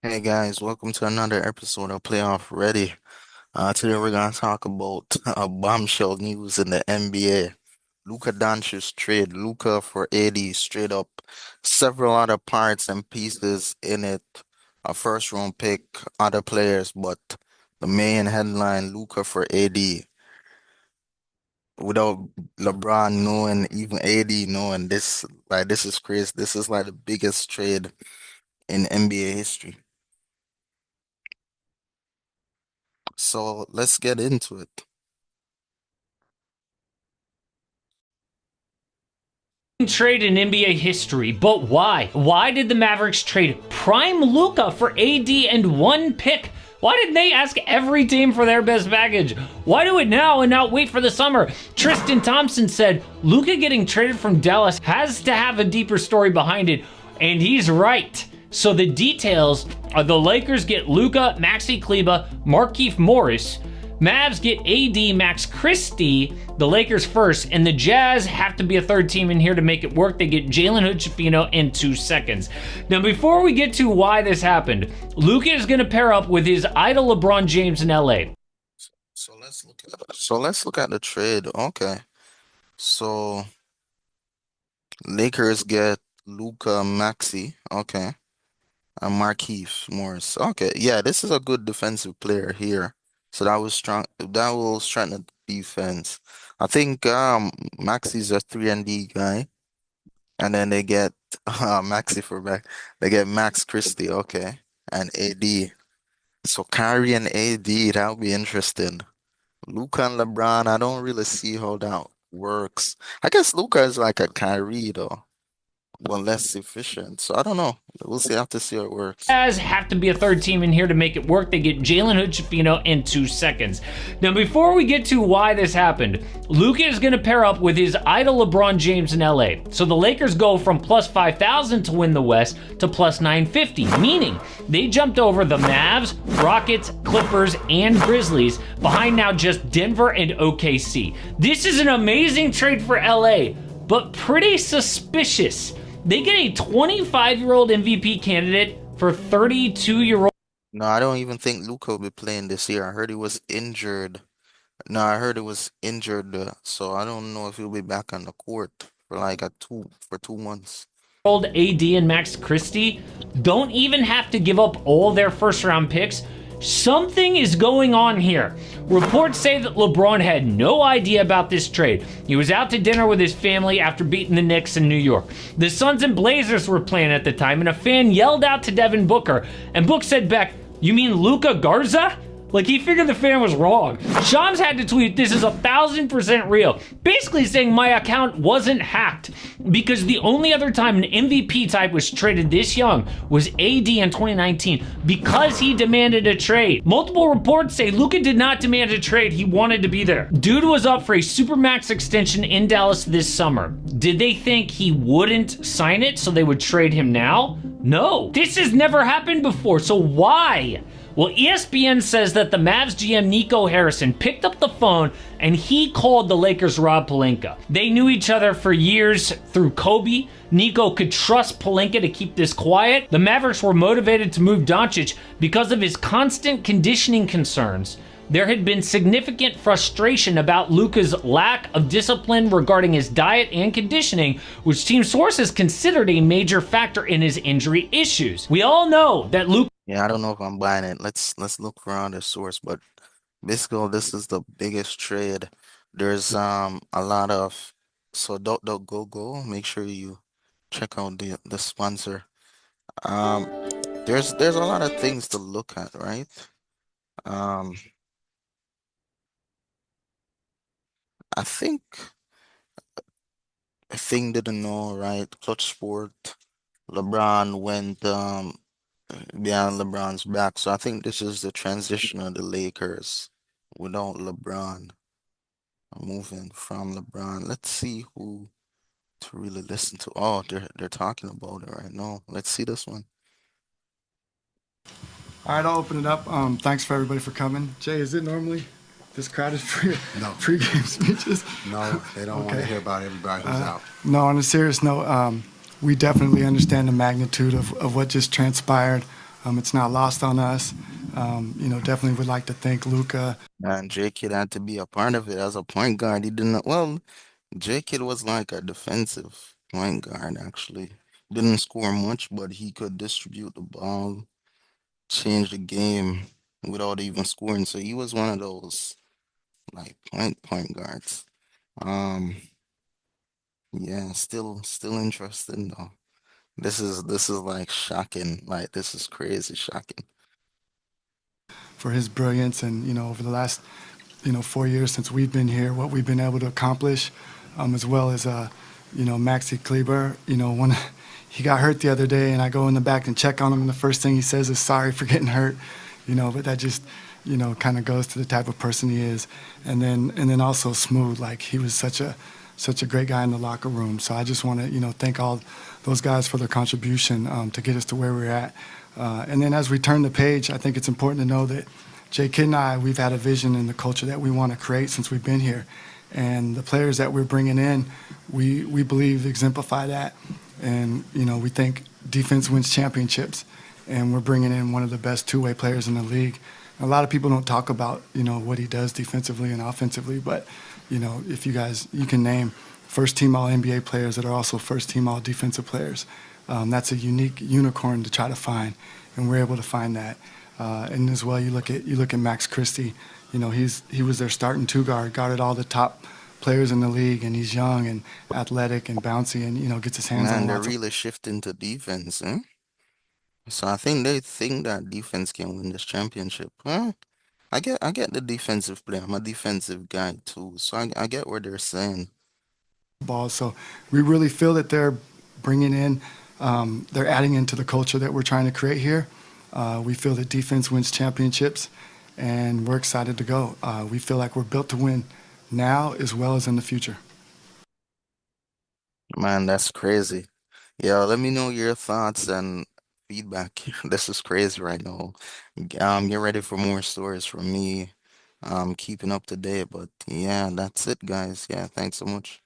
Hey guys, welcome to another episode of Playoff Ready. Today we're gonna talk about bombshell news in the NBA. Luka Doncic's trade, Luka for AD, straight up. Several other parts and pieces in it. A first round pick, other players, but the main headline, Luka for AD. Without LeBron knowing, even AD knowing this, like this is crazy. This is like the biggest trade in NBA history. So let's get into it. Trade in NBA history, but why? Why did the Mavericks trade prime Luka for AD and one pick? Why didn't they ask every team for their best package? Why do it now and not wait for the summer? Tristan Thompson said Luka getting traded from Dallas has to have a deeper story behind it, and he's right. So the details are the Lakers get Luka, Maxi Kleber, Markieff Morris. Mavs get AD, Max Christie, the Lakers first, and the Jazz have to be a third team in here to make it work. They get Jalen Hood-Schifino in 2 seconds. Now, before we get to why this happened, Luka is going to pair up with his idol LeBron James in LA. So let's look at the trade. Okay. So Lakers get Luka Maxi. Okay. And Markieff Morris. Okay. Yeah, this is a good defensive player here. So that was strong. That will strengthen the defense. I think Maxi's a 3 and D guy. And then they get Maxi for back. They get Max Christie, okay. And AD. So Kyrie and AD, that'll be interesting. Luka and LeBron, I don't really see how that works. I guess Luka is like a Kyrie though, but less efficient. So I don't know. We'll see. Have to see how it works. Jazz have to be a third team in here to make it work. They get Jalen Hood-Schifino in 2 seconds. Now, before we get to why this happened, Luka is going to pair up with his idol LeBron James in LA. So the Lakers go from plus 5,000 to win the West to plus 950, meaning they jumped over the Mavs, Rockets, Clippers, and Grizzlies, behind now just Denver and OKC. This is an amazing trade for LA, but pretty suspicious. They get a 25-year-old MVP candidate for 32-year-old. No, I don't even think Luka will be playing this year. I heard he was injured. No, I heard he was injured, so I don't know if he'll be back on the court for like a two for 2 months. AD and Max Christie don't even have to give up all their first round picks. Something is going on here. Reports say that LeBron had no idea about this trade. He was out to dinner with his family after beating the Knicks in New York. The Suns and Blazers were playing at the time, and a fan yelled out to Devin Booker, and Book said back, "You mean Luka Garza?" Like, he figured the fan was wrong. Shams had to tweet, "This is 1,000% real," basically saying my account wasn't hacked, because the only other time an MVP type was traded this young was AD in 2019 because he demanded a trade. Multiple reports say Luka did not demand a trade, he wanted to be there. Dude was up for a Supermax extension in Dallas this summer. Did they think he wouldn't sign it so they would trade him now? No. This has never happened before, so why? Well, ESPN says that the Mavs GM Nico Harrison picked up the phone and he called the Lakers' Rob Pelinka. They knew each other for years through Kobe. Nico could trust Pelinka to keep this quiet. The Mavericks were motivated to move Doncic because of his constant conditioning concerns. There had been significant frustration about Luka's lack of discipline regarding his diet and conditioning, which team sources considered a major factor in his injury issues. We all know that Luka. Yeah, I don't know if I'm buying it. Let's look for another source, but basically this is the biggest trade. There's a lot of so go. Make sure you check out the sponsor. Um there's a lot of things to look at, right? Um I think a thing didn't know, right? Clutch Sport. LeBron went behind LeBron's back. So I think this is the transition of the Lakers without LeBron, moving from LeBron. Let's see who to really listen to. Oh, they're talking about it right now. Let's see this one. All right, I'll open it up. Thanks for everybody for coming. Jay, is it normally this crowded for your No, pregame speeches? no, they don't want to Okay. hear about everybody who's out. No, on a serious note, we definitely understand the magnitude of what just transpired. It's not lost on us. Definitely would like to thank Luka. And J Kid had to be a part of it as a point guard. He didn't, well, J Kid was like a defensive point guard, actually. Didn't score much, but he could distribute the ball, change the game without even scoring. So he was one of those like point guards. Um, yeah, still interesting though. This is like shocking. Like this is crazy shocking. For his brilliance and over the last 4 years since we've been here, what we've been able to accomplish, as well as Maxi Kleber. One he got hurt the other day, and I go in the back and check on him, and the first thing he says is sorry for getting hurt. But that just kind of goes to the type of person he is, and then also smooth. Like he was such a great guy in the locker room. So I just want to thank all those guys for their contribution to get us to where we're at. And then as we turn the page, I think it's important to know that Jay Kidd and I, we've had a vision in the culture that we want to create since we've been here. And the players that we're bringing in, we believe exemplify that. And, we think defense wins championships. And we're bringing in one of the best two-way players in the league. A lot of people don't talk about, what he does defensively and offensively. But, if you can name first-team All-NBA players that are also first-team All-Defensive players. That's a unique unicorn to try to find, and we're able to find that. And as well, you look at Max Christie. He was their starting two guard, guarded all the top players in the league, and he's young and athletic and bouncy, and gets his hands on Man, they're lots of. really shifting to defense, eh? So I think they think that defense can win this championship. Huh? I get the defensive play. I'm a defensive guy too, so I get what they're saying. Balls. So we really feel that they're adding into the culture that we're trying to create here. We feel that defense wins championships, and we're excited to go. We feel like we're built to win now as well as in the future. Man, that's crazy. Yeah, let me know your thoughts and feedback. This is crazy right now. Get ready for more stories from me. Keeping up to date, but yeah, that's it, guys. Yeah, thanks so much.